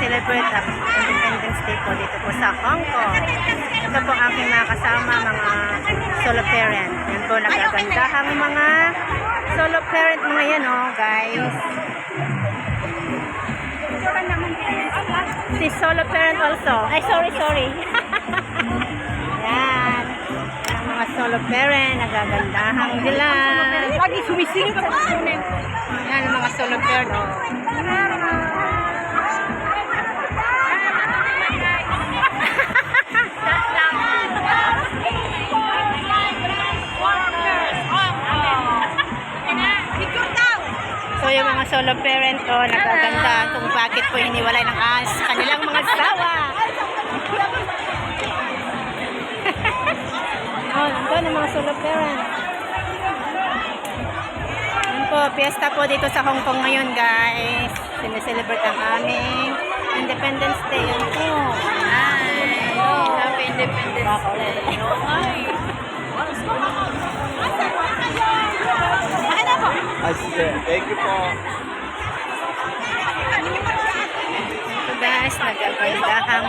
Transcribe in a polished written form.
sineselebrate ang Independence Day po dito po sa Hong Kong. Ito po ang aking mga kasama, mga solo parent. Yan po, nagagandahang mga solo parent mga yan, oh, guys. Si solo parent also. Ay, sorry. Yan. Ang mga solo parent, nagagandahang nila. Lagi sumisingit sa kunin. Yan, ang mga solo parent, oh. So yung mga solo parent ko, nagaganda kung bakit po hiniwalay ng kanilang mga asawa. Oh, nandun ang mga solo parent. Yan po, piyesta po dito sa Hong Kong ngayon, guys. Sineselebrate ang aming Independence Day. Yan po. Ay, happy Independence Day. Thank you po. So guys, nagagandahang